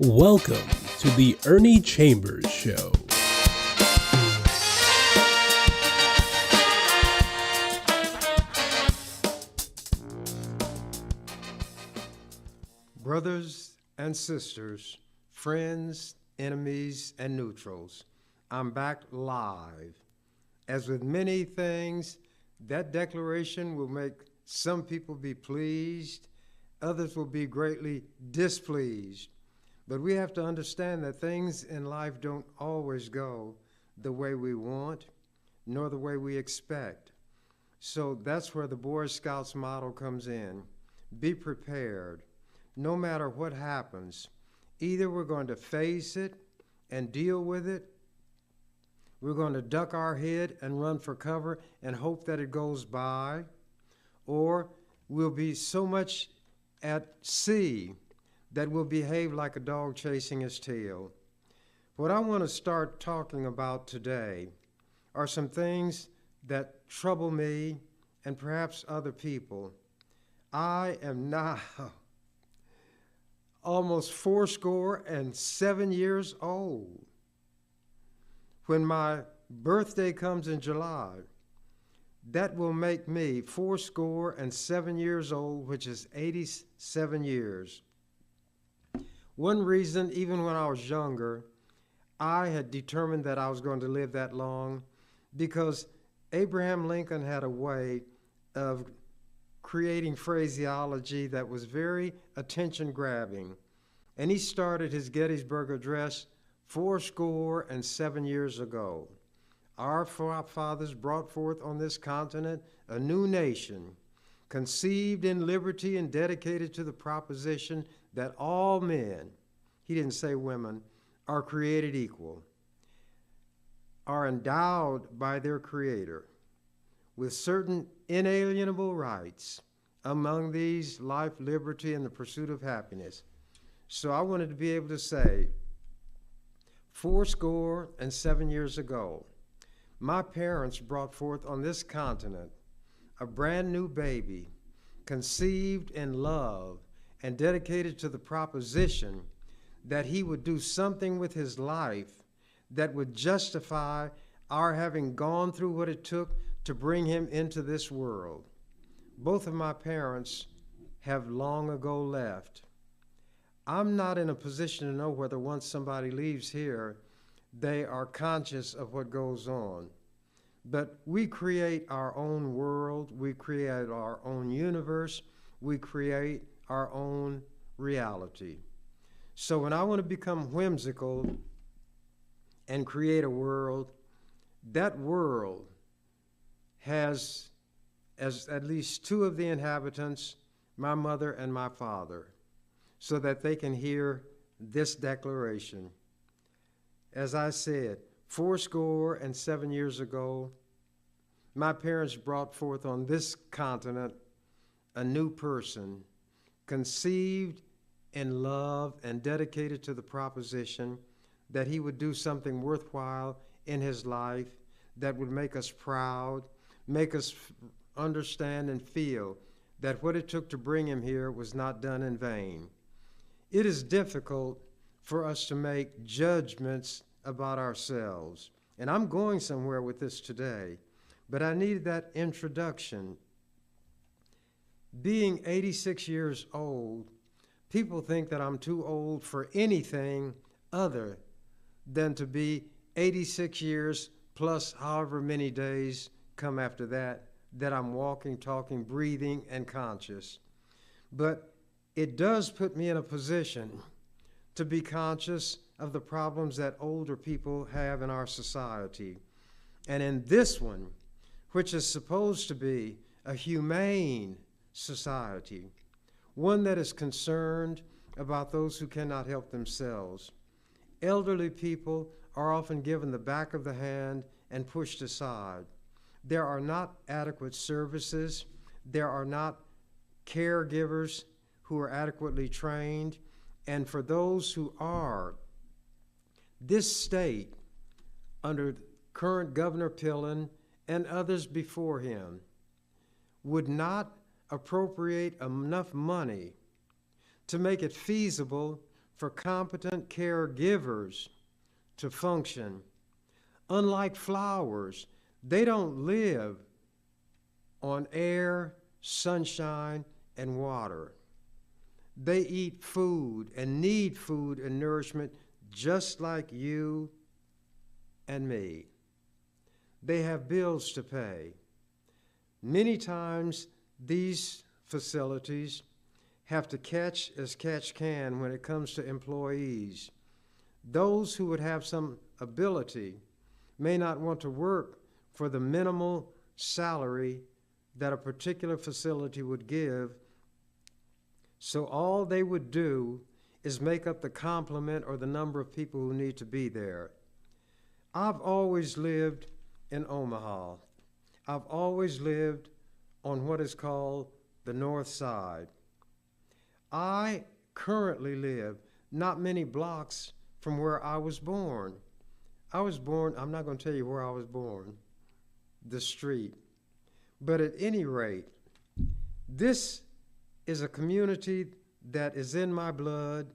Welcome to the Ernie Chambers Show. Brothers and sisters, friends, enemies, and neutrals, I'm back live. As with many things, that declaration will make some people be pleased, others will be greatly displeased. But we have to understand that things in life don't always go the way we want, nor the way we expect. So that's where the Boy Scouts motto comes in. Be prepared. No matter what happens, either we're going to face it and deal with it, we're going to duck our head and run for cover and hope that it goes by, or we'll be so much at sea that we'll behave like a dog chasing his tail. What I want to start talking about today are some things that trouble me and perhaps other people. I am now almost 77 years old. When my birthday comes in July, that will make me 77 years old, which is 87 years. One reason, even when I was younger, I had determined that I was going to live that long because Abraham Lincoln had a way of creating phraseology that was very attention-grabbing. And he started his Gettysburg Address 77 years ago. Our forefathers brought forth on this continent a new nation, conceived in liberty and dedicated to the proposition that all men, he didn't say women, are created equal, are endowed by their Creator with certain inalienable rights, among these life, liberty, and the pursuit of happiness. So I wanted to be able to say, 77 years ago, my parents brought forth on this continent a brand new baby, conceived in love and dedicated to the proposition that he would do something with his life that would justify our having gone through what it took to bring him into this world. Both of my parents have long ago left. I'm not in a position to know whether once somebody leaves here, they are conscious of what goes on. But we create our own world, we create our own universe, we create our own reality. So when I want to become whimsical and create a world, that world has as at least two of the inhabitants, my mother and my father, so that they can hear this declaration. As I said, 77 years ago, my parents brought forth on this continent a new person, conceived in love and dedicated to the proposition that he would do something worthwhile in his life that would make us proud, make us understand and feel that what it took to bring him here was not done in vain. It is difficult for us to make judgments about ourselves. And I'm going somewhere with this today, but I needed that introduction. Being 86 years old, people think that I'm too old for anything other than to be 86 years plus however many days come after that I'm walking, talking, breathing, and conscious. But it does put me in a position to be conscious of the problems that older people have in our society. And in this one, which is supposed to be a humane society, one that is concerned about those who cannot help themselves, elderly people are often given the back of the hand and pushed aside. There are not adequate services. There are not caregivers who are adequately trained. And for those who are, this state, under current Governor Pillen and others before him, would not appropriate enough money to make it feasible for competent caregivers to function. Unlike flowers, they don't live on air, sunshine, and water. They eat food and need food and nourishment just like you and me. They have bills to pay. Many times these facilities have to catch as catch can when it comes to employees. Those who would have some ability may not want to work for the minimal salary that a particular facility would give, so all they would do is make up the complement or the number of people who need to be there. I've always lived in Omaha. I've always lived on what is called the North Side. I currently live not many blocks from where I was born. I'm not going to tell you where I was born, the street. But at any rate, this is a community that is in my blood,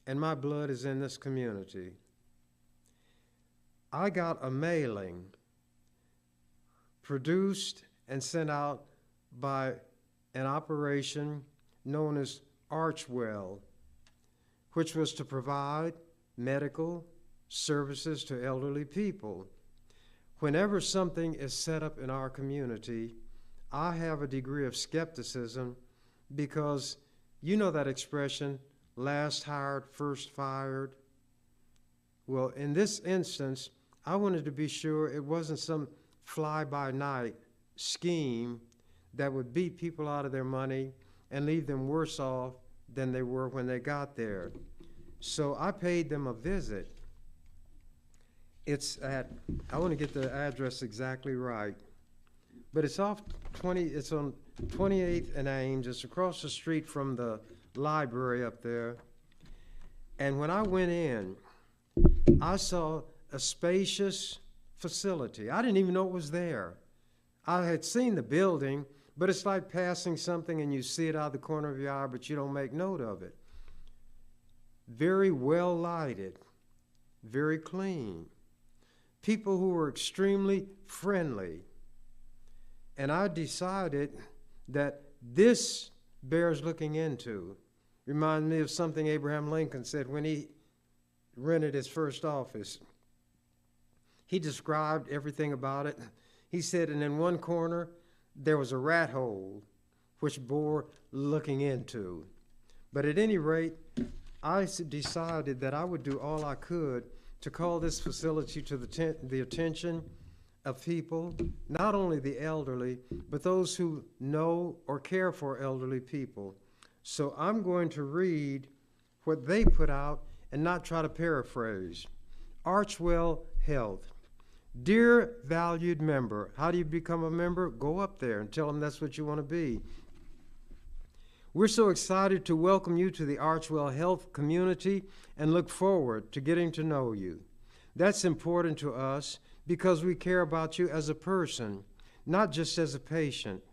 and my blood is in this community. I got a mailing produced and sent out by an operation known as Archwell, which was to provide medical services to elderly people. Whenever something is set up in our community, I have a degree of skepticism because you know that expression, last hired, first fired? Well, in this instance, I wanted to be sure it wasn't some fly-by-night scheme that would beat people out of their money and leave them worse off than they were when they got there. So I paid them a visit. I want to get the address exactly right, but it's on 28th and Ames. It's across the street from the library up there. And when I went in, I saw a spacious facility. I didn't even know it was there. I had seen the building, but it's like passing something and you see it out of the corner of your eye, but you don't make note of it. Very well lighted, very clean. People who were extremely friendly. And I decided that this bears looking into. Reminds me of something Abraham Lincoln said when he rented his first office. He described everything about it. He said, and in one corner, there was a rat hole, which bore looking into. But at any rate, I decided that I would do all I could to call this facility to the attention of people, not only the elderly, but those who know or care for elderly people. So I'm going to read what they put out and not try to paraphrase. Archwell Health. Dear valued member, how do you become a member? Go up there and tell them that's what you want to be. We're so excited to welcome you to the Archwell Health community and look forward to getting to know you. That's important to us because we care about you as a person, not just as a patient.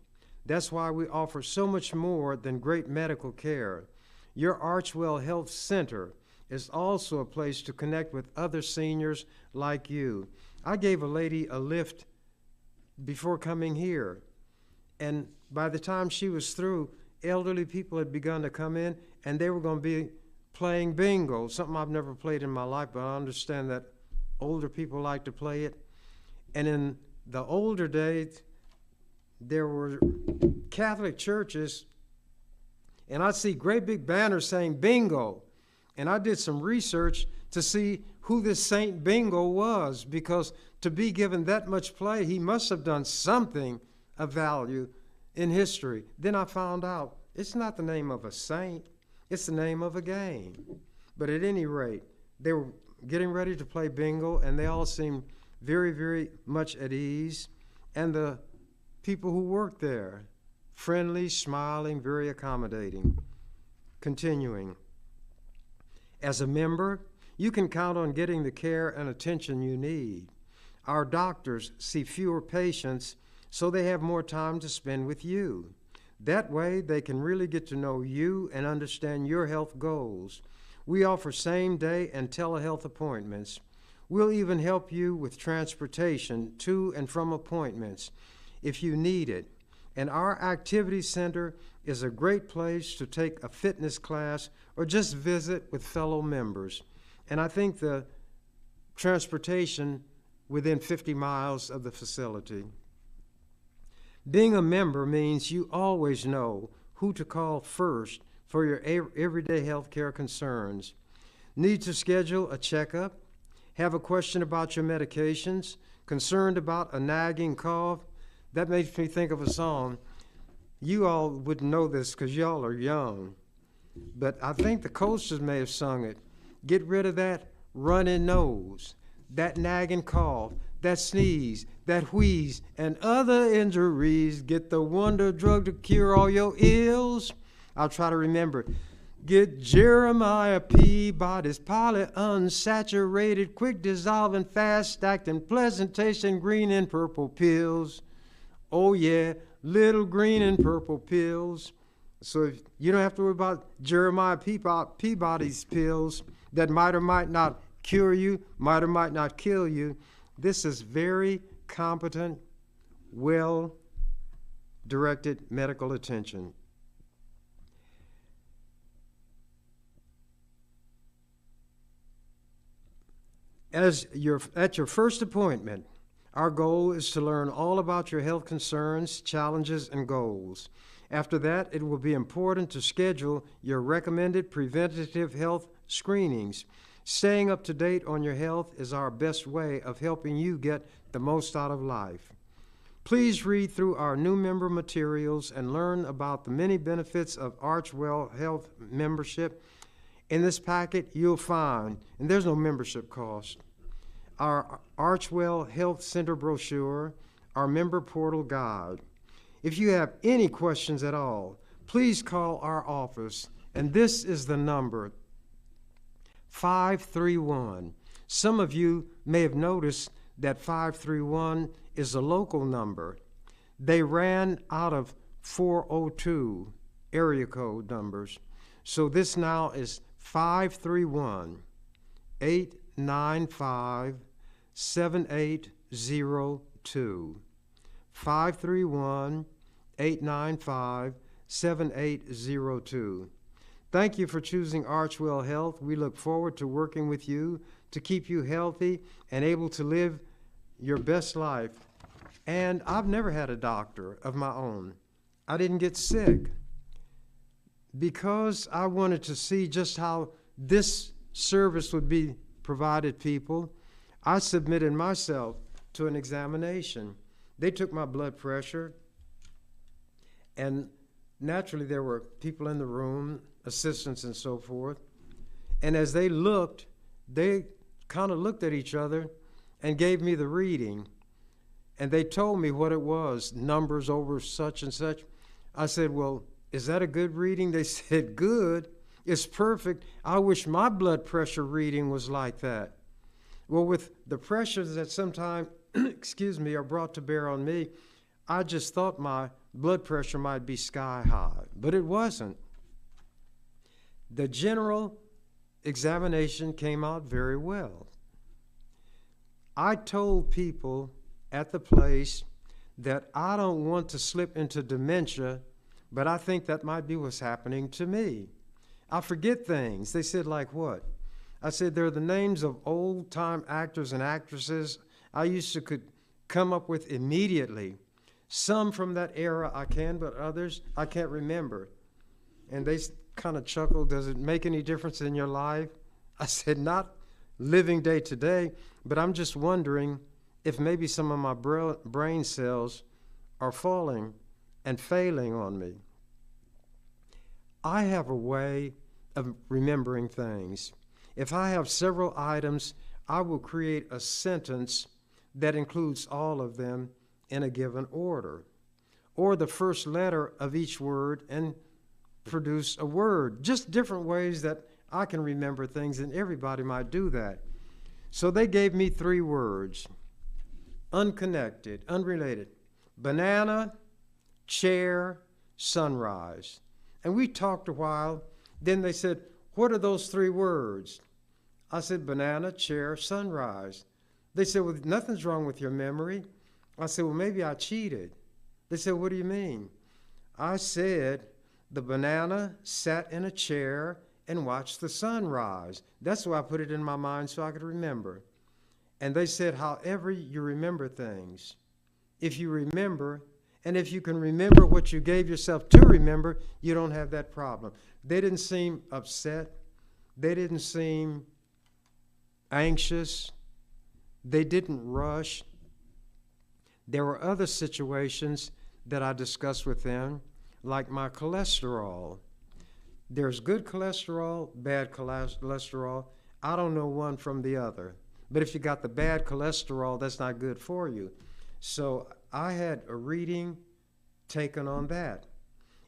That's why we offer so much more than great medical care. Your Archwell Health Center is also a place to connect with other seniors like you. I gave a lady a lift before coming here, and by the time she was through, elderly people had begun to come in, and they were going to be playing bingo, something I've never played in my life, but I understand that older people like to play it. And in the older days, there were Catholic churches, and I'd see great big banners saying bingo. And I did some research to see who this Saint Bingo was, because to be given that much play, he must have done something of value in history. Then I found out it's not the name of a saint, it's the name of a game. But at any rate, they were getting ready to play bingo, and they all seemed very, very much at ease. And the people who worked there, friendly, smiling, very accommodating. Continuing. As a member, you can count on getting the care and attention you need. Our doctors see fewer patients, so they have more time to spend with you. That way, they can really get to know you and understand your health goals. We offer same-day and telehealth appointments. We'll even help you with transportation to and from appointments if you need it. And our activity center is a great place to take a fitness class or just visit with fellow members. And I think the transportation within 50 miles of the facility. Being a member means you always know who to call first for your everyday health care concerns. Need to schedule a checkup? Have a question about your medications? Concerned about a nagging cough? That makes me think of a song. You all wouldn't know this because y'all are young, but I think the Coasters may have sung it. Get rid of that runny nose, that nagging cough, that sneeze, that wheeze, and other injuries. Get the wonder drug to cure all your ills. I'll try to remember. Get Jeremiah Peabody's polyunsaturated, quick dissolving, fast acting, pleasant tasting green and purple pills. Oh yeah, little green and purple pills. So if you don't have to worry about Jeremiah Peabody's pills that might or might not cure you, might or might not kill you. This is very competent, well-directed medical attention. At your first appointment, our goal is to learn all about your health concerns, challenges, and goals. After that, it will be important to schedule your recommended preventative health screenings. Staying up to date on your health is our best way of helping you get the most out of life. Please read through our new member materials and learn about the many benefits of Archwell Health membership. In this packet, you'll find, and there's no membership cost, our Archwell Health Center brochure, our member portal guide. If you have any questions at all, please call our office, and this is the number, 531. Some of you may have noticed that 531 is a local number. They ran out of 402 area code numbers. So this now is 531-895-7802. 531-895-7802. Thank you for choosing Archwell Health. We look forward to working with you to keep you healthy and able to live your best life. And I've never had a doctor of my own. I didn't get sick because I wanted to see just how this service would be provided people. I submitted myself to an examination. They took my blood pressure, and naturally there were people in the room, assistants and so forth. And as they looked, they kind of looked at each other and gave me the reading. And they told me what it was, numbers over such and such. I said, well, is that a good reading? They said, good. It's perfect. I wish my blood pressure reading was like that. Well, with the pressures that sometimes, are brought to bear on me, I just thought my blood pressure might be sky high, but it wasn't. The general examination came out very well. I told people at the place that I don't want to slip into dementia, but I think that might be what's happening to me. I forget things. They said, like what? I said, they're the names of old-time actors and actresses I used to could come up with immediately. Some from that era I can, but others I can't remember. And they kind of chuckled, does it make any difference in your life? I said, not living day to day, but I'm just wondering if maybe some of my brain cells are falling and failing on me. I have a way of remembering things. If I have several items, I will create a sentence that includes all of them in a given order, or the first letter of each word and produce a word. Just different ways that I can remember things, and everybody might do that. So they gave me 3 words, unconnected, unrelated: banana, chair, sunrise. And we talked a while. Then they said, What are those three words? I said, banana, chair, sunrise. They said, well, nothing's wrong with your memory. I said, well, maybe I cheated. They said, what do you mean? I said, the banana sat in a chair and watched the sunrise. That's why I put it in my mind so I could remember. And they said, however you remember things, if you remember, and if you can remember what you gave yourself to remember, you don't have that problem. They didn't seem upset. They didn't seem anxious. They didn't rush. There were other situations that I discussed with them, like my cholesterol. There's good cholesterol, bad cholesterol. I don't know one from the other. But if you got the bad cholesterol, that's not good for you. So I had a reading taken on that.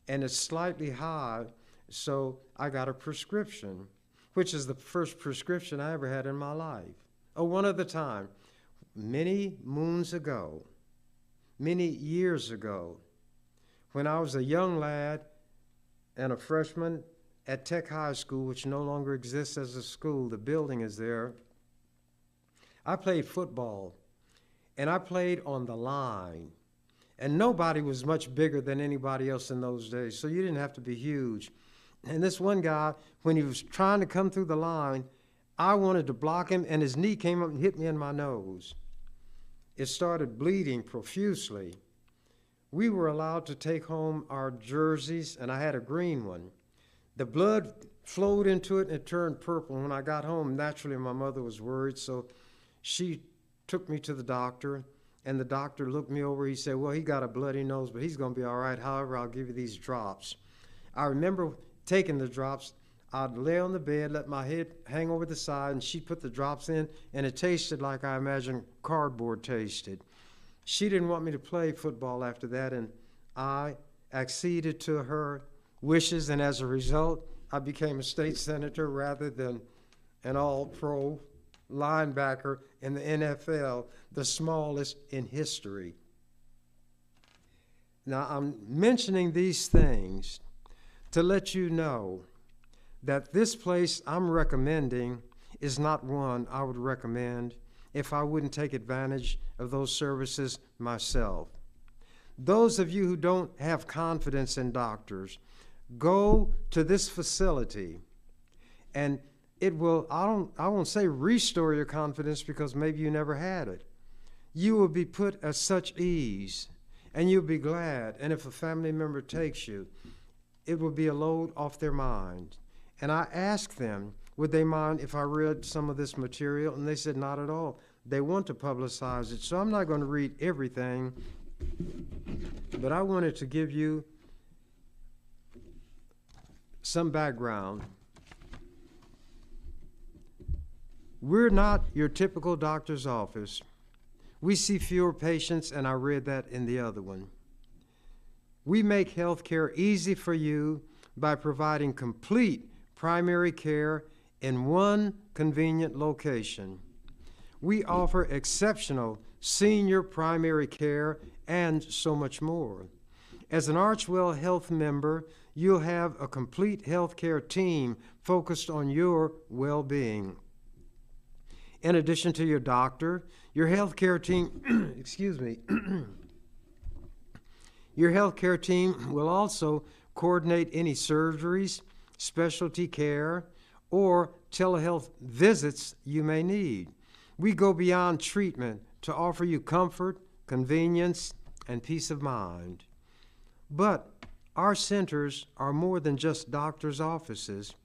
And it's slightly high, so I got a prescription, which is the first prescription I ever had in my life. Oh, one other time, many moons ago, many years ago, when I was a young lad and a freshman at Tech High School, which no longer exists as a school, the building is there, I played football, and I played on the line. And nobody was much bigger than anybody else in those days, so you didn't have to be huge. And this one guy, when he was trying to come through the line, I wanted to block him, and his knee came up and hit me in my nose. It started bleeding profusely. We were allowed to take home our jerseys, and I had a green one. The blood flowed into it, and it turned purple. When I got home, naturally, my mother was worried, so she took me to the doctor, and the doctor looked me over. He said, well, he got a bloody nose, but he's going to be all right. However, I'll give you these drops. I remember taking the drops. I'd lay on the bed, let my head hang over the side, and she'd put the drops in, and it tasted like I imagine cardboard tasted. She didn't want me to play football after that, and I acceded to her wishes, and as a result, I became a state senator rather than an all-pro linebacker in the NFL, the smallest in history. Now, I'm mentioning these things to let you know that this place I'm recommending is not one I would recommend if I wouldn't take advantage of those services myself. Those of you who don't have confidence in doctors, go to this facility, and it will, I won't say restore your confidence, because maybe you never had it. You will be put at such ease, and you'll be glad. And if a family member takes you, it will be a load off their mind. And I asked them, would they mind if I read some of this material? And they said, not at all. They want to publicize it. So I'm not going to read everything, but I wanted to give you some background. We're not your typical doctor's office. We see fewer patients, and I read that in the other one. We make health care easy for you by providing complete primary care in one convenient location. We offer exceptional senior primary care and so much more. As an Archwell Health member, you'll have a complete health care team focused on your well-being. In addition to your doctor, your healthcare team, your healthcare team will also coordinate any surgeries, specialty care, or telehealth visits you may need. We go beyond treatment to offer you comfort, convenience, and peace of mind. But our centers are more than just doctors' offices.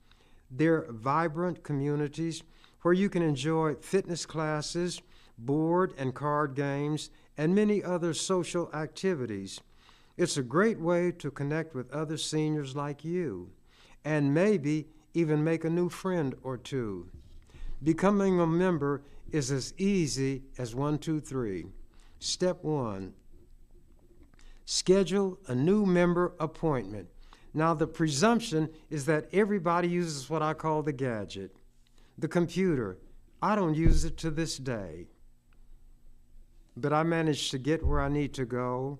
They're vibrant communities where you can enjoy fitness classes, board and card games, and many other social activities. It's a great way to connect with other seniors like you, and maybe even make a new friend or two. Becoming a member is as easy as 1, 2, 3. Step 1, schedule a new member appointment. Now, the presumption is that everybody uses what I call the gadget, the computer. I don't use it to this day, but I managed to get where I need to go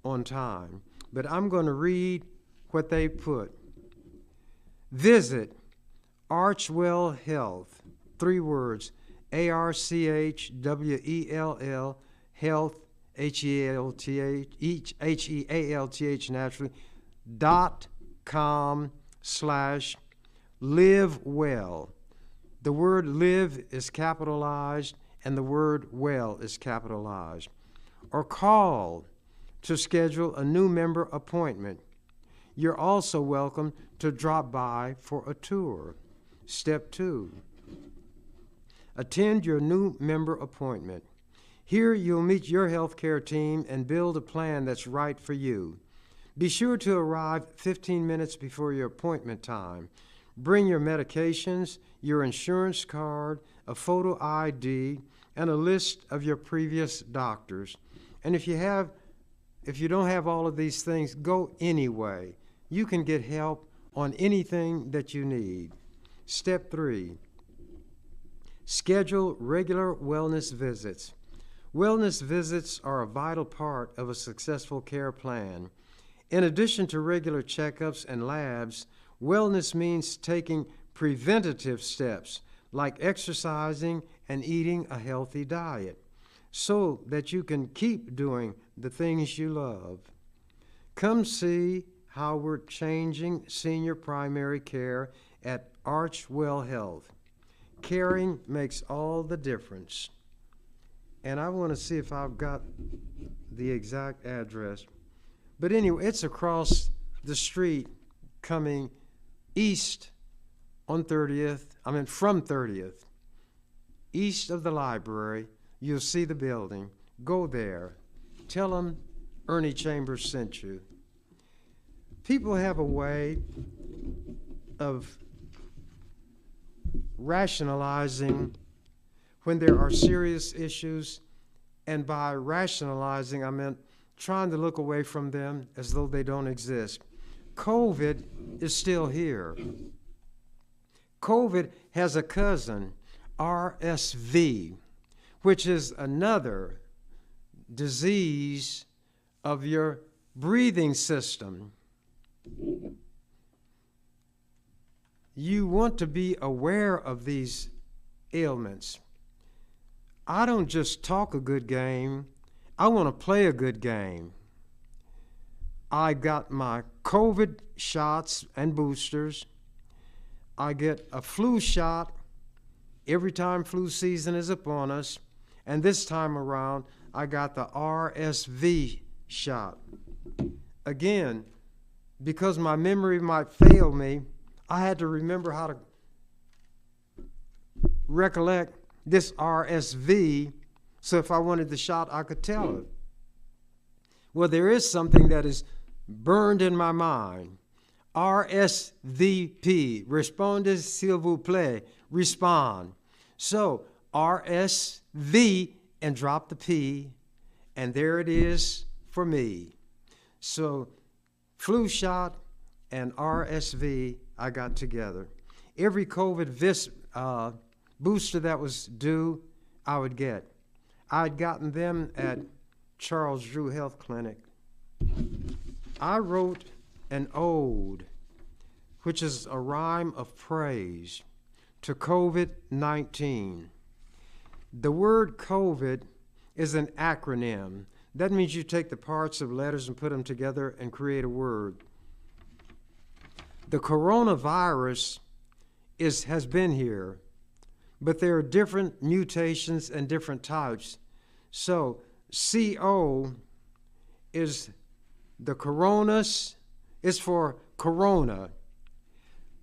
on time. But I'm going to read what they put. Visit Archwell Health, 3 words, ARCHWELL, Health, HEALTH, naturally, .com/live well. The word live is capitalized and the word well is capitalized. Or call to schedule a new member appointment. You're also welcome to drop by for a tour. Step 2, attend your new member appointment. Here you'll meet your healthcare team and build a plan that's right for you. Be sure to arrive 15 minutes before your appointment time. Bring your medications, your insurance card, a photo ID, and a list of your previous doctors. And if you don't have all of these things, go anyway. You can get help on anything that you need. Step 3, schedule regular wellness visits. Wellness visits are a vital part of a successful care plan. In addition to regular checkups and labs, wellness means taking preventative steps like exercising and eating a healthy diet so that you can keep doing the things you love. Come see how we're changing senior primary care at Archwell Health. Caring makes all the difference. And I want to see if I've got the exact address. But anyway, it's across the street coming east on 30th, from 30th. East of the library, you'll see the building. Go there. Tell them Ernie Chambers sent you. People have a way of rationalizing when there are serious issues, and by rationalizing, I meant trying to look away from them as though they don't exist. COVID is still here. COVID has a cousin, RSV, which is another disease of your breathing system. You want to be aware of these ailments. I don't just talk a good game, I want to play a good game. I got my COVID shots and boosters. I get a flu shot every time flu season is upon us. And this time around, I got the RSV shot. Again, because my memory might fail me, I had to remember how to recollect this RSV, so if I wanted the shot, I could tell it. Well, there is something that is burned in my mind. RSVP, répondez s'il vous plaît, respond. So RSV and drop the P, and there it is for me. So flu shot and RSV I got together. Every COVID booster that was due, I would get. I'd gotten them at Charles Drew Health Clinic. I wrote an ode, which is a rhyme of praise, to COVID-19. The word COVID is an acronym. That means you take the parts of letters and put them together and create a word. The coronavirus has been here, but there are different mutations and different types. So CO is the coronas, is for corona.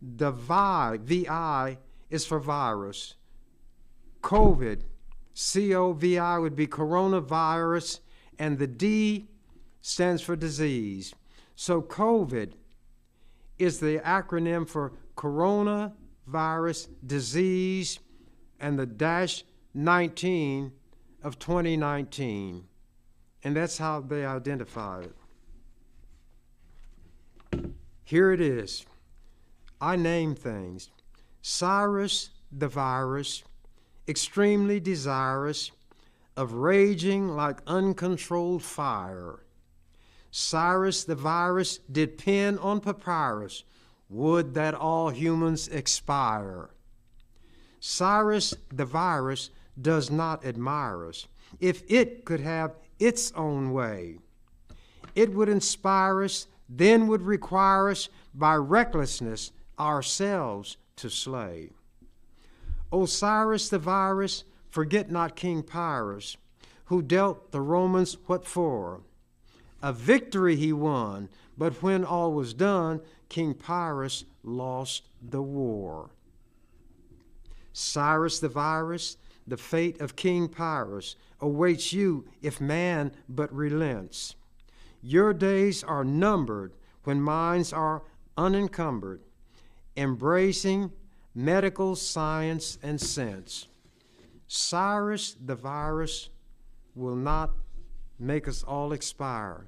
The VI is for virus. COVID, COVID would be coronavirus, and the D stands for disease. So COVID is the acronym for coronavirus disease and the -19 of 2019. And that's how they identify it. Here it is. I name things. Cyrus the virus, extremely desirous of raging like uncontrolled fire. Cyrus the virus did pen on papyrus, Would that all humans expire. Cyrus the virus does not admire us. If it could have its own way, it would inspire us, then would require us by recklessness ourselves to slay. Osiris the virus, forget not King Pyrrhus, who dealt the Romans what for? A victory he won, but when all was done, King Pyrrhus lost the war. Cyrus the virus, the fate of King Pyrrhus awaits you if man but relents. Your days are numbered when minds are unencumbered, embracing medical science and sense. Cyrus the virus will not make us all expire,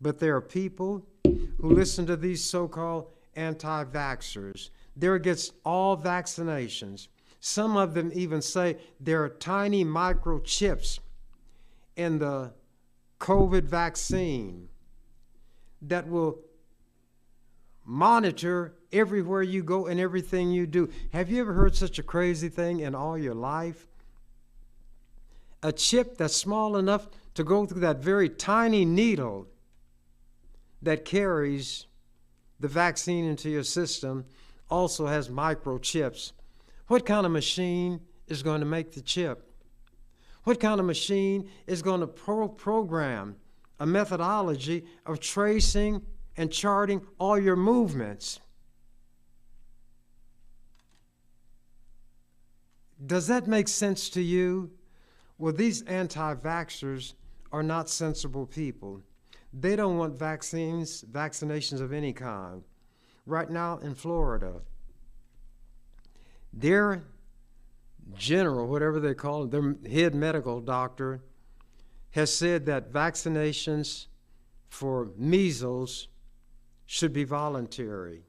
but there are people who listen to these so-called anti-vaxxers. They're against all vaccinations. Some of them even say there are tiny microchips in the COVID vaccine that will monitor everywhere you go and everything you do. Have you ever heard such a crazy thing in all your life? A chip that's small enough to go through that very tiny needle that carries the vaccine into your system also has microchips. What kind of machine is going to make the chip? What kind of machine is going to program a methodology of tracing and charting all your movements? Does that make sense to you? Well, these anti-vaxxers are not sensible people. They don't want vaccinations of any kind. Right now in Florida, their general, whatever they call it, their head medical doctor, has said that vaccinations for measles should be voluntary.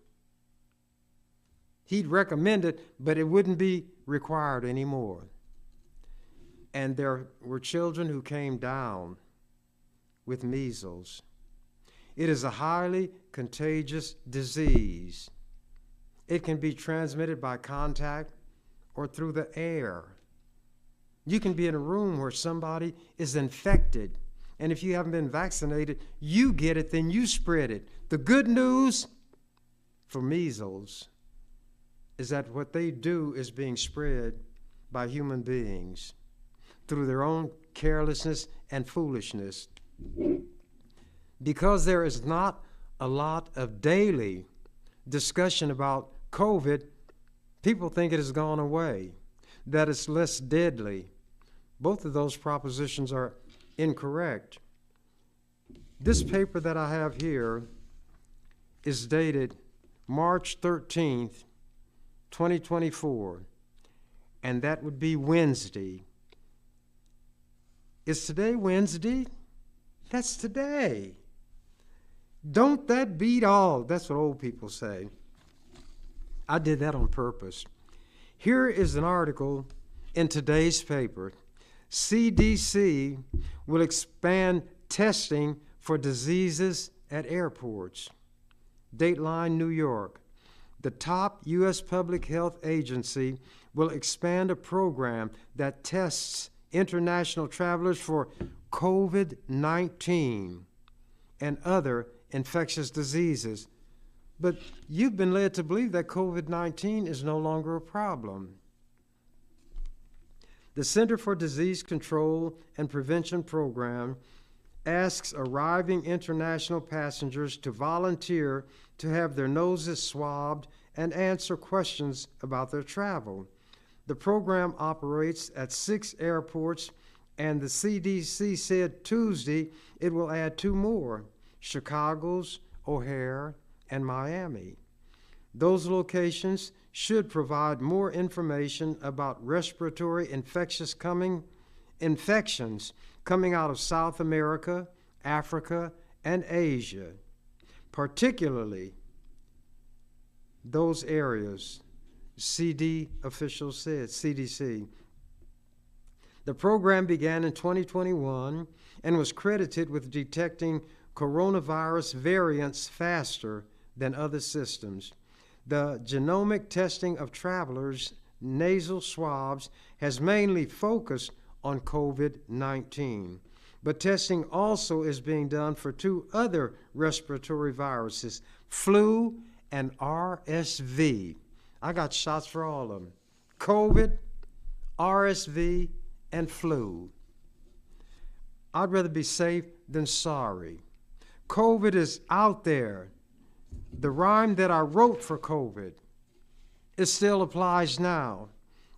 He'd recommend it, but it wouldn't be required anymore. And there were children who came down with measles. It is a highly contagious disease. It can be transmitted by contact or through the air. You can be in a room where somebody is infected, and if you haven't been vaccinated, you get it, then you spread it. The good news for measles is that what they do is being spread by human beings through their own carelessness and foolishness. Because there is not a lot of daily discussion about COVID, people think it has gone away, that it's less deadly. Both of those propositions are incorrect. This paper that I have here is dated March 13th, 2024, and that would be Wednesday. Is today Wednesday? That's today. Don't that beat all? That's what old people say. I did that on purpose. Here is an article in today's paper. CDC will expand testing for diseases at airports. Dateline, New York. The top U.S. public health agency will expand a program that tests international travelers for COVID-19 and other infectious diseases. But you've been led to believe that COVID-19 is no longer a problem. The Center for Disease Control and Prevention Program asks arriving international passengers to volunteer to have their noses swabbed and answer questions about their travel. The program operates at 6 airports, and the CDC said Tuesday it will add 2 more, Chicago's, O'Hare, and Miami. Those locations should provide more information about respiratory infections coming out of South America, Africa, and Asia, particularly those areas, CDC officials said, CDC. The program began in 2021 and was credited with detecting coronavirus variants faster than other systems. The genomic testing of travelers' nasal swabs has mainly focused on COVID-19, but testing also is being done for two other respiratory viruses, flu and RSV. I got shots for all of them. COVID, RSV, and flu. I'd rather be safe than sorry. COVID is out there. The rhyme that I wrote for COVID, it still applies now.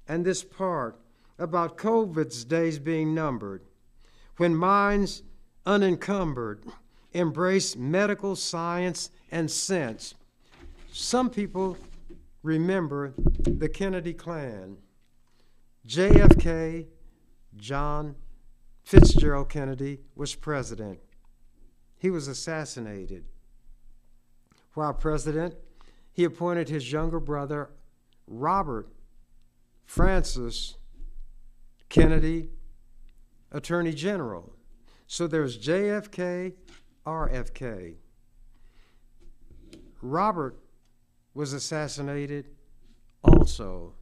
And this part about COVID's days being numbered, when minds unencumbered embrace medical science and sense. Some people remember the Kennedy clan. JFK, John Fitzgerald Kennedy, was president. He was assassinated. While president, he appointed his younger brother, Robert Francis Kennedy, Attorney General. So there's JFK, RFK. Robert was assassinated also.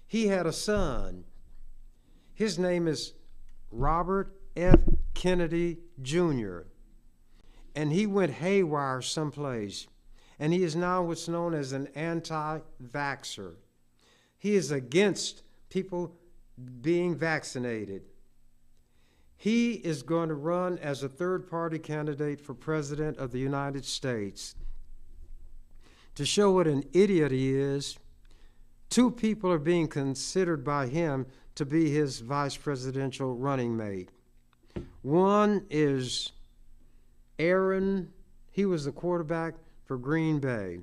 He had a son. His name is Robert F. Kennedy Jr., and he went haywire someplace, and he is now what's known as an anti-vaxxer. He is against people being vaccinated. He is going to run as a third-party candidate for President of the United States. To show what an idiot he is, two people are being considered by him to be his vice presidential running mate. One is Aaron. He was the quarterback for Green Bay.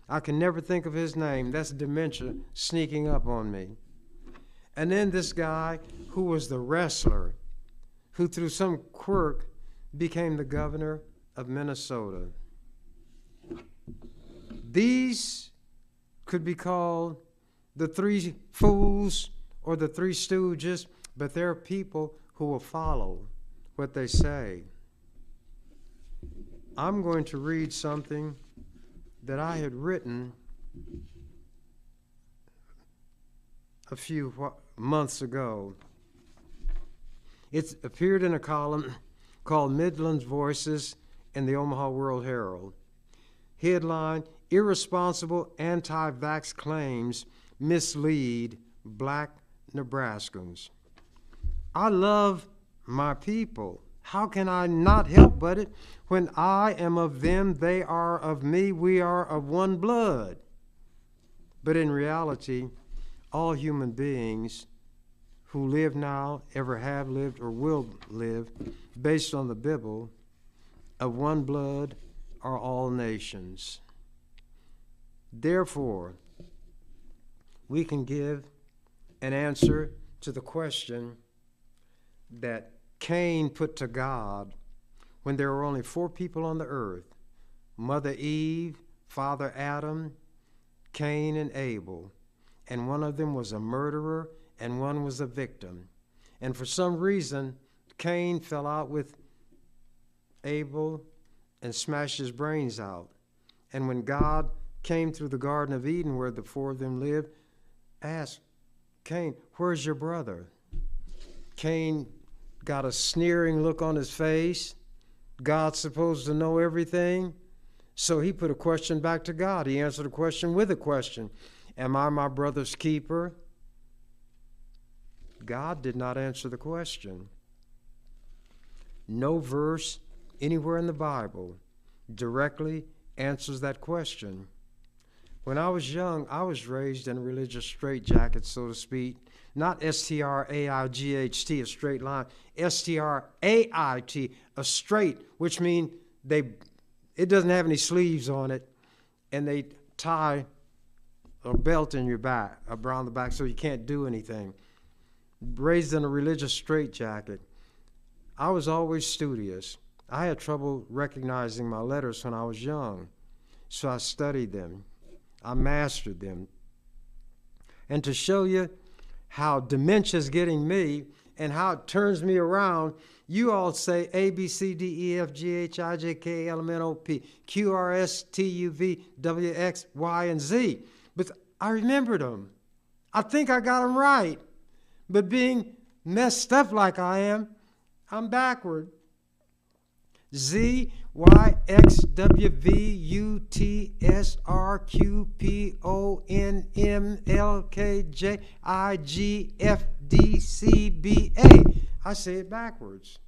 I can never think of his name. That's dementia sneaking up on me. And then this guy who was the wrestler, who through some quirk became the governor of Minnesota. These could be called the three fools or the three stooges, but they're people who will follow what they say. I'm going to read something that I had written a few months ago. It appeared in a column called Midland's Voices in the Omaha World Herald. Headline, Irresponsible Anti-Vax Claims Mislead Black Nebraskans. I love my people. How can I not help but it? When I am of them, they are of me, we are of one blood. But in reality, all human beings who live now, ever have lived, or will live, based on the Bible, of one blood are all nations. Therefore, we can give an answer to the question that Cain put to God when there were only 4 people on the earth: Mother Eve, Father Adam, Cain, and Abel. And one of them was a murderer and one was a victim. And for some reason, Cain fell out with Abel and smashed his brains out. And when God came through the Garden of Eden where the 4 of them lived, asked Cain, "Where's your brother?" Cain got a sneering look on his face. God's supposed to know everything. So he put a question back to God. He answered the question with a question. Am I my brother's keeper? God did not answer the question. No verse anywhere in the Bible directly answers that question. When I was young, I was raised in a religious straitjacket, so to speak. Not S-T-R-A-I-G-H-T, a straight line. S-T-R-A-I-T, a straight, which means it doesn't have any sleeves on it, and they tie a belt in your back, around the back, so you can't do anything. Raised in a religious straitjacket. I was always studious. I had trouble recognizing my letters when I was young, so I studied them. I mastered them. And to show you how dementia is getting me and how it turns me around. You all say A, B, C, D, E, F, G, H, I, J, K, L, M, N, O, P, Q, R, S, T, U, V, W, X, Y, and Z. But I remembered them. I think I got them right. But being messed up like I am, I'm backward. Z, Y, X, W, V, U, T, S, R, Q, P, O, N, M, L, K, J, I, G, F, D, C, B, A. I say it backwards.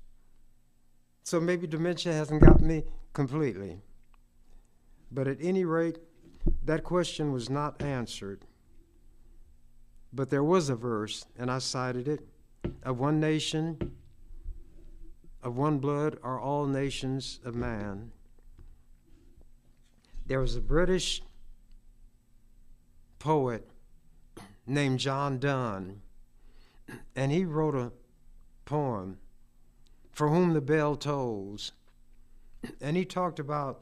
So maybe dementia hasn't got me completely. But at any rate, that question was not answered. But there was a verse, and I cited it, of one nation, of one blood are all nations of man. There was a British poet named John Donne, and he wrote a poem, For Whom the Bell Tolls. And he talked about,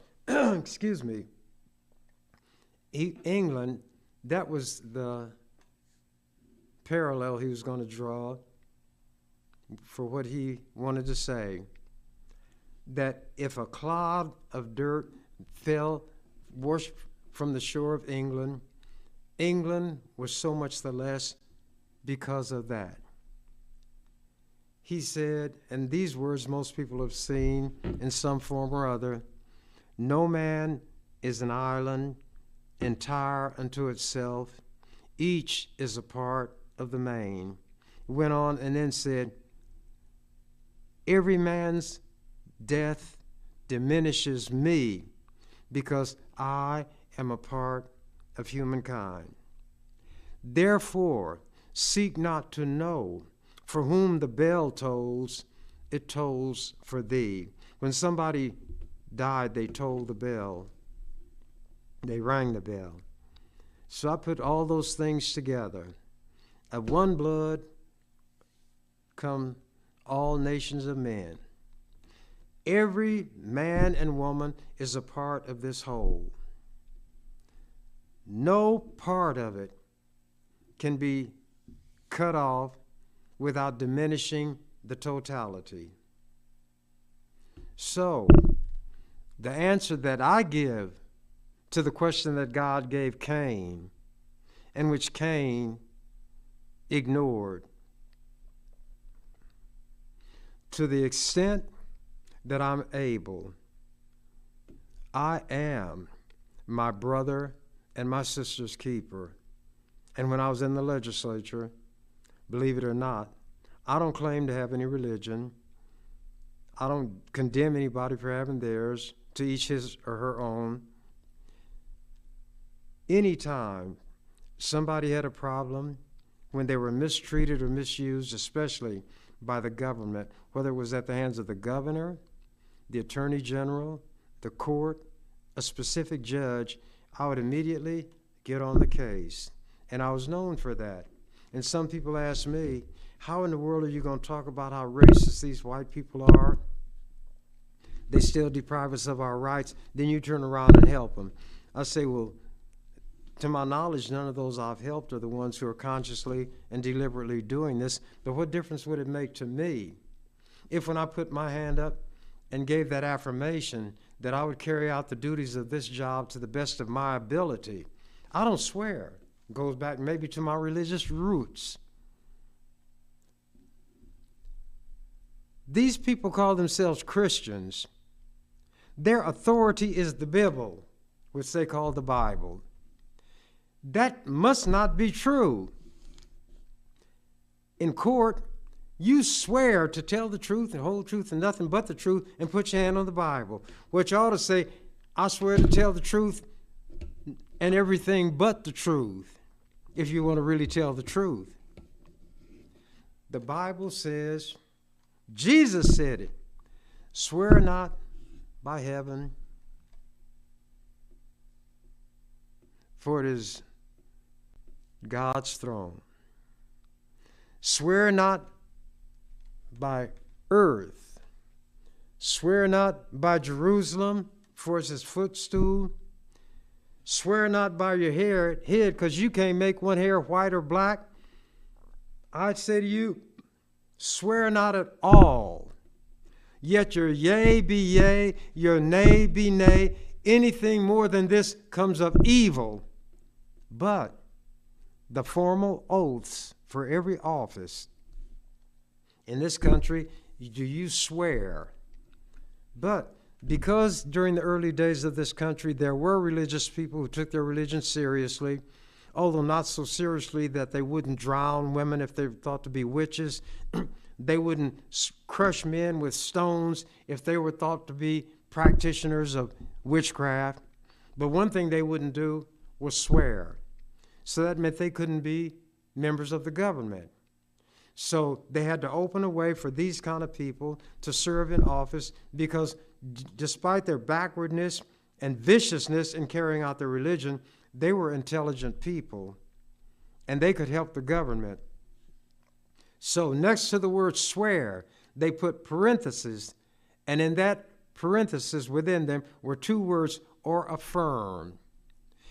England, that was the parallel he was going to draw for what he wanted to say, that if a clod of dirt fell washed from the shore of England, England was so much the less because of that. He said, and these words most people have seen in some form or other, no man is an island entire unto itself, each is a part of the main. Went on and then said, every man's death diminishes me because I am a part of humankind. Therefore, seek not to know for whom the bell tolls, it tolls for thee. When somebody died, they tolled the bell. They rang the bell. So I put all those things together. Of one blood come all nations of men. Every man and woman is a part of this whole. No part of it can be cut off without diminishing the totality. So, the answer that I give to the question that God gave Cain, and which Cain ignored, to the extent that I'm able, I am my brother and my sister's keeper. And when I was in the legislature, believe it or not, I don't claim to have any religion. I don't condemn anybody for having theirs, to each his or her own. Anytime somebody had a problem, when they were mistreated or misused, especially by the government, whether it was at the hands of the governor, the attorney general, the court, a specific judge, I would immediately get on the case. And I was known for that. And some people ask me, how in the world are you going to talk about how racist these white people are? They still deprive us of our rights. Then you turn around and help them. I say, well, to my knowledge, none of those I've helped are the ones who are consciously and deliberately doing this. But what difference would it make to me if, when I put my hand up and gave that affirmation that I would carry out the duties of this job to the best of my ability? I don't swear. It goes back maybe to my religious roots. These people call themselves Christians. Their authority is the Bible, which they call the Bible. That must not be true. In court, you swear to tell the truth and whole truth and nothing but the truth and put your hand on the Bible. What you ought to say, I swear to tell the truth and everything but the truth, if you want to really tell the truth. The Bible says, Jesus said it, swear not by heaven, for it is God's throne. Swear not by earth. Swear not by Jerusalem, for it's his footstool. Swear not by your head, because you can't make one hair white or black. I'd say to you, Swear not at all. Yet your yea be yea, your nay be nay. Anything more than this comes of evil. But the formal oaths for every office in this country, do you swear? But because during the early days of this country, there were religious people who took their religion seriously, although not so seriously that they wouldn't drown women if they were thought to be witches. They wouldn't crush men with stones if they were thought to be practitioners of witchcraft. But one thing they wouldn't do was swear. So that meant they couldn't be members of the government. So they had to open a way for these kind of people to serve in office because despite their backwardness and viciousness in carrying out their religion, they were intelligent people and they could help the government. So next to the word swear, they put parentheses, and in that parenthesis within them were two words, or affirm.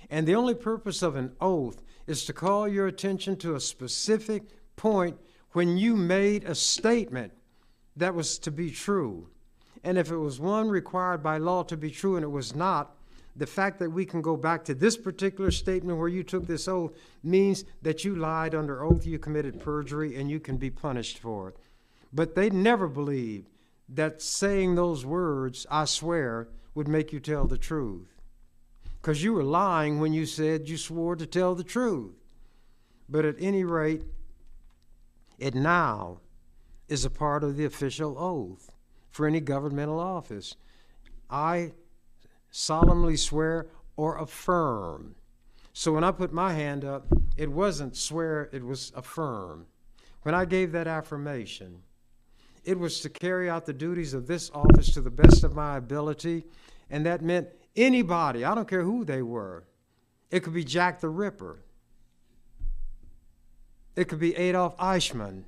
And the only purpose of an oath is to call your attention to a specific point when you made a statement that was to be true. And if it was one required by law to be true and it was not, the fact that we can go back to this particular statement where you took this oath means that you lied under oath, you committed perjury, and you can be punished for it. But they never believed that saying those words, I swear, would make you tell the truth. Because you were lying when you said you swore to tell the truth. But at any rate, it now is a part of the official oath for any governmental office. I solemnly swear or affirm. So when I put my hand up, it wasn't swear, it was affirm. When I gave that affirmation, it was to carry out the duties of this office to the best of my ability, and that meant anybody, I don't care who they were. It could be Jack the Ripper. It could be Adolf Eichmann.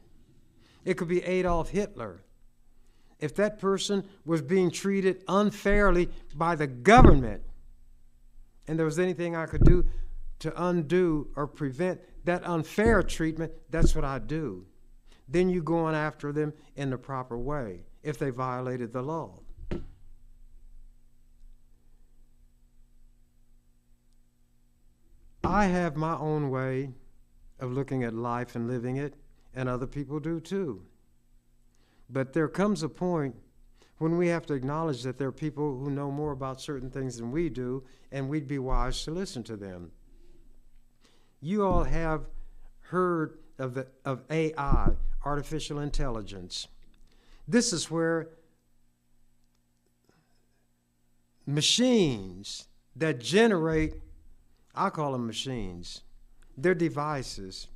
It could be Adolf Hitler. If that person was being treated unfairly by the government, and there was anything I could do to undo or prevent that unfair treatment, that's what I do. Then you go on after them in the proper way if they violated the law. I have my own way of looking at life and living it, and other people do too. But there comes a point when we have to acknowledge that there are people who know more about certain things than we do, and we'd be wise to listen to them. You all have heard of AI, artificial intelligence. This is where machines that generate, I call them machines, they're devices.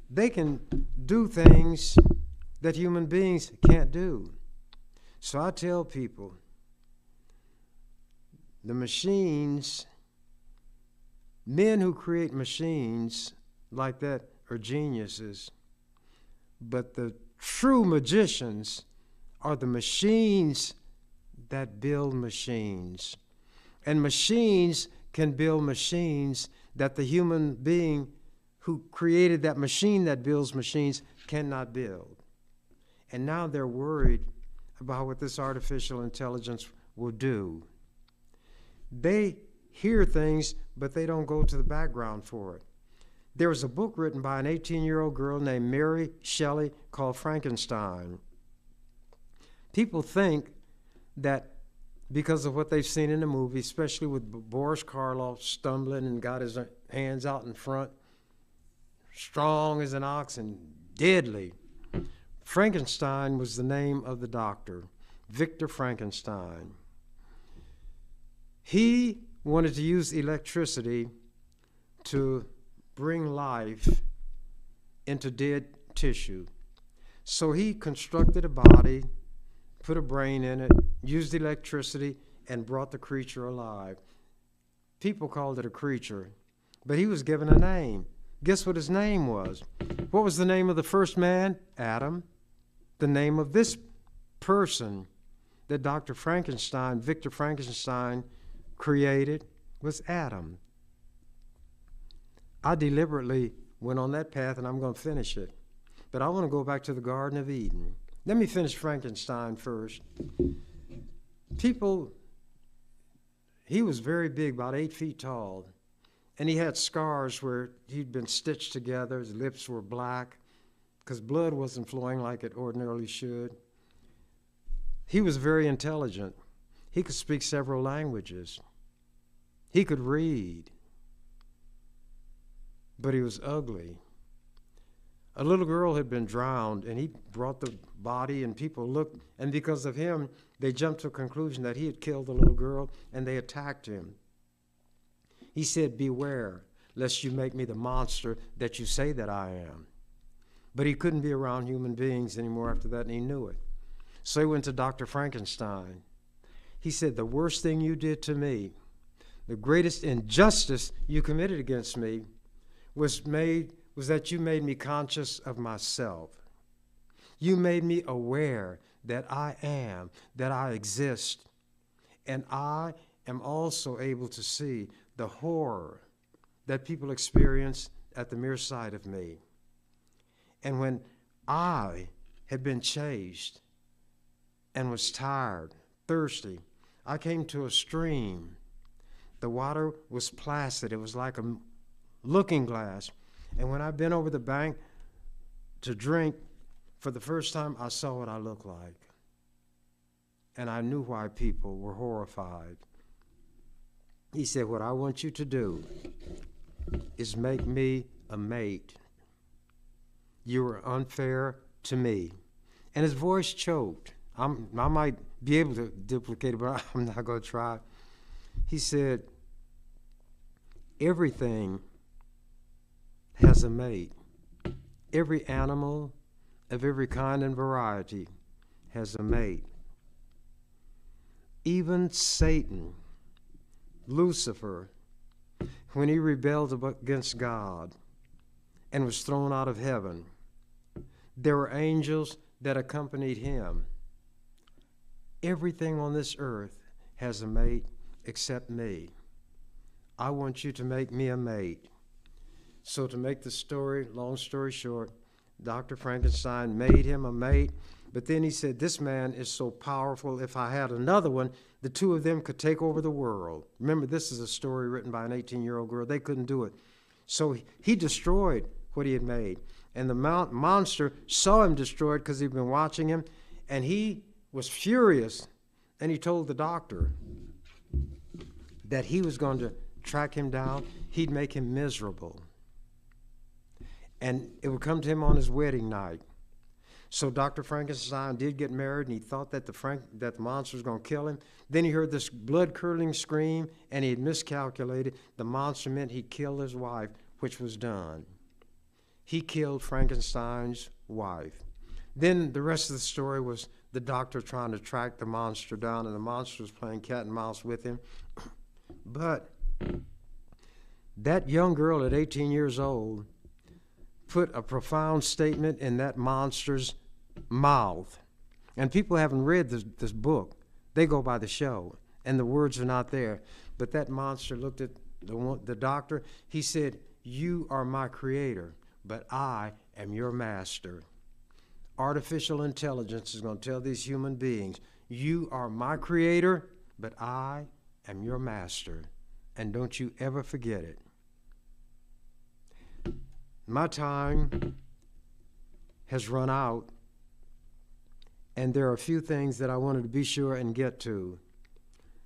They can do things that human beings can't do. So I tell people, the machines, men who create machines like that are geniuses, but the true magicians are the machines that build machines. And machines can build machines that the human being who created that machine that builds machines cannot build. And now they're worried about what this artificial intelligence will do. They hear things, but they don't go to the background for it. There was a book written by an 18-year-old girl named Mary Shelley called Frankenstein. People think that because of what they've seen in the movie, especially with Boris Karloff stumbling and got his hands out in front, strong as an ox and deadly. Frankenstein was the name of the doctor, Victor Frankenstein. He wanted to use electricity to bring life into dead tissue. So he constructed a body, put a brain in it, used electricity, and brought the creature alive. People called it a creature, but he was given a name. Guess what his name was? What was the name of the first man? Adam. The name of this person that Dr. Frankenstein, Victor Frankenstein, created was Adam. I deliberately went on that path, and I'm going to finish it, But I want to go back to the Garden of Eden. Let me finish Frankenstein first. He was very big, about 8 feet tall, and he had scars where he'd been stitched together. His lips were black because blood wasn't flowing like it ordinarily should. He was very intelligent. He could speak several languages. He could read, but he was ugly. A little girl had been drowned, and he brought the body, and people looked, and because of him, they jumped to a conclusion that he had killed the little girl, and they attacked him. He said, "Beware, lest you make me the monster that you say that I am." But he couldn't be around human beings anymore after that, and he knew it. So he went to Dr. Frankenstein. He said, "The worst thing you did to me, the greatest injustice you committed against me, was that you made me conscious of myself. You made me aware that I am, that I exist, and I am also able to see the horror that people experience at the mere sight of me. And when I had been chased and was tired, thirsty, I came to a stream. The water was placid. It was like a looking glass. And when I bent over the bank to drink, for the first time, I saw what I looked like. And I knew why people were horrified." He said, "What I want you to do is make me a mate. You were unfair to me." And his voice choked. I might be able to duplicate it, but I'm not going to try. He said, "Everything has a mate. Every animal of every kind and variety has a mate. Even Satan, Lucifer, when he rebelled against God and was thrown out of heaven, there were angels that accompanied him. Everything on this earth has a mate except me. I want you to make me a mate." So to make the story, long story short, Dr. Frankenstein made him a mate, but then he said, "This man is so powerful, if I had another one, the two of them could take over the world." Remember, this is a story written by an 18-year-old girl. They couldn't do it. So he destroyed what he had made. And the monster saw him destroyed because he'd been watching him, and he was furious, and he told the doctor that he was going to track him down. He'd make him miserable. And it would come to him on his wedding night. So Dr. Frankenstein did get married, and he thought that the monster was going to kill him. Then he heard this blood-curdling scream, and he had miscalculated. The monster meant he'd kill his wife, which was done. He killed Frankenstein's wife. Then the rest of the story was the doctor trying to track the monster down, and the monster was playing cat and mouse with him. But that young girl at 18 years old put a profound statement in that monster's mouth. And people haven't read this book. They go by the show, and the words are not there. But that monster looked at the doctor. He said, "You are my creator, but I am your master." Artificial intelligence is going to tell these human beings, "You are my creator, but I am your master. And don't you ever forget it." My time has run out, and there are a few things that I wanted to be sure and get to.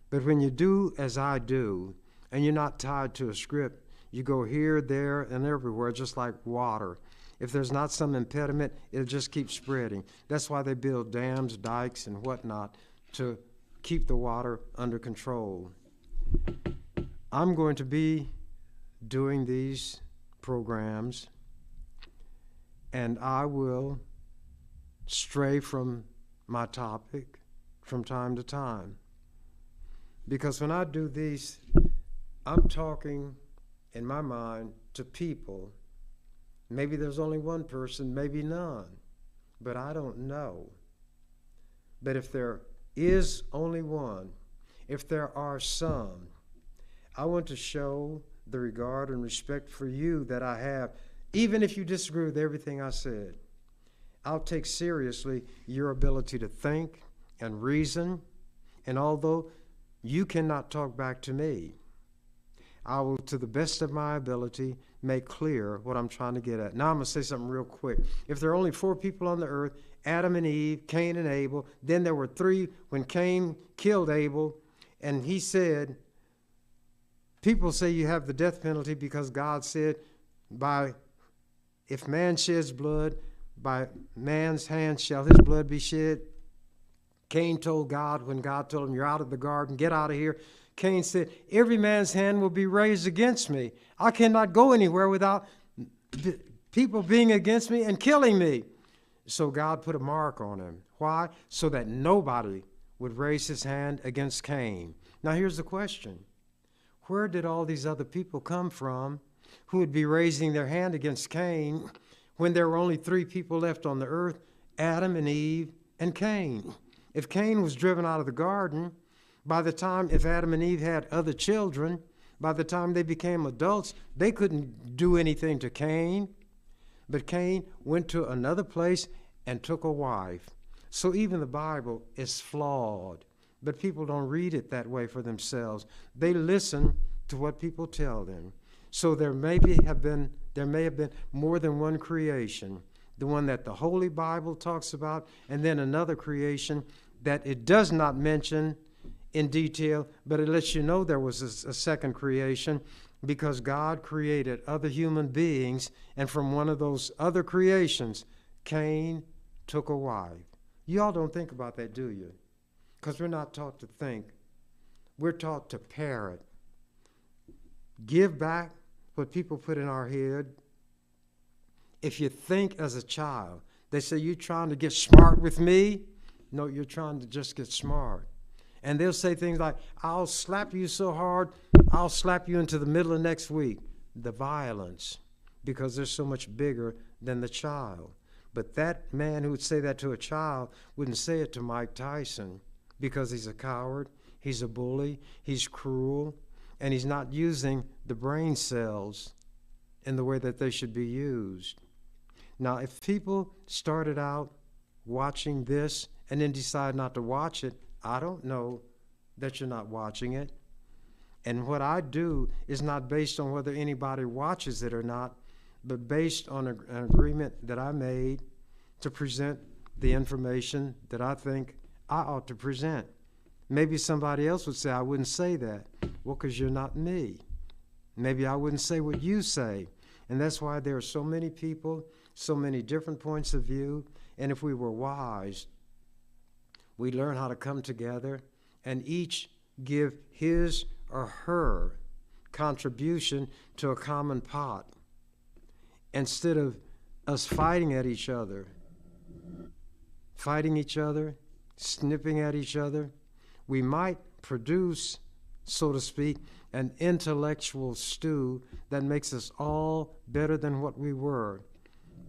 But when you do as I do, and you're not tied to a script, you go here, there, and everywhere, just like water. If there's not some impediment, it'll just keep spreading. That's why they build dams, dikes, and whatnot to keep the water under control. I'm going to be doing these programs, and I will stray from my topic from time to time. Because when I do these, I'm talking in my mind to people. Maybe there's only one person, maybe none, but I don't know. But if there is only one, if there are some, I want to show the regard and respect for you that I have, even if you disagree with everything I said. I'll take seriously your ability to think and reason, and although you cannot talk back to me, I will, to the best of my ability, make clear what I'm trying to get at. Now I'm going to say something real quick. If there are only 4 people on the earth, Adam and Eve, Cain and Abel, then there were 3 when Cain killed Abel, and he said, people say you have the death penalty because God said, if man sheds blood, by man's hand shall his blood be shed. Cain told God, when God told him, you're out of the garden, get out of here. Cain said, every man's hand will be raised against me. I cannot go anywhere without people being against me and killing me. So God put a mark on him. Why? So that nobody would raise his hand against Cain. Now here's the question. Where did all these other people come from who would be raising their hand against Cain when there were only 3 people left on the earth, Adam and Eve and Cain? If Cain was driven out of the garden, if Adam and Eve had other children, by the time they became adults, they couldn't do anything to Cain. But Cain went to another place and took a wife. So even the Bible is flawed, but people don't read it that way for themselves. They listen to what people tell them. So there may have been more than one creation, the one that the Holy Bible talks about, and then another creation that it does not mention in detail, but it lets you know there was a second creation because God created other human beings, and from one of those other creations, Cain took a wife. You all don't think about that, do you? Because we're not taught to think. We're taught to parrot. Give back what people put in our head. If you think as a child, they say, you trying to get smart with me? No, you're trying to just get smart. And they'll say things like, I'll slap you so hard, I'll slap you into the middle of next week. The violence, because they're so much bigger than the child. But that man who would say that to a child wouldn't say it to Mike Tyson because he's a coward, he's a bully, he's cruel, and he's not using the brain cells in the way that they should be used. Now, if people started out watching this and then decide not to watch it, I don't know that you're not watching it. And what I do is not based on whether anybody watches it or not, but based on an agreement that I made to present the information that I think I ought to present. Maybe somebody else would say, I wouldn't say that. Well, because you're not me. Maybe I wouldn't say what you say. And that's why there are so many people, so many different points of view. And if we were wise, we learn how to come together and each give his or her contribution to a common pot. Instead of us fighting each other, snipping at each other, we might produce, so to speak, an intellectual stew that makes us all better than what we were.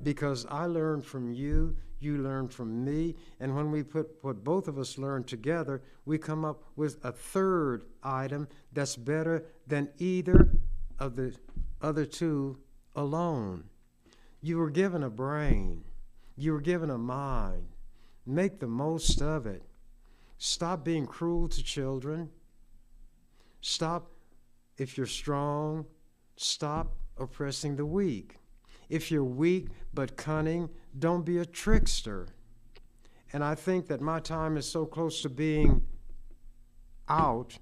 Because I learned from you, you learned from me, and when we put what both of us learned together, we come up with a third item that's better than either of the other two alone. You were given a brain. You were given a mind. Make the most of it. Stop being cruel to children. Stop, if you're strong, stop oppressing the weak. If you're weak but cunning, don't be a trickster. And I think that my time is so close to being out,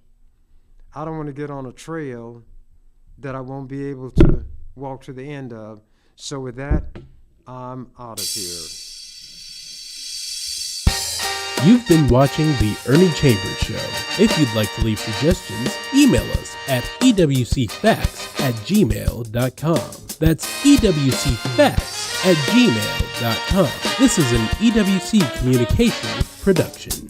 I don't want to get on a trail that I won't be able to walk to the end of. So with that, I'm out of here. You've been watching The Ernie Chambers Show. If you'd like to leave suggestions, email us at ewcfacts@gmail.com. That's ewcfacts@gmail.com. This is an EWC Communications production.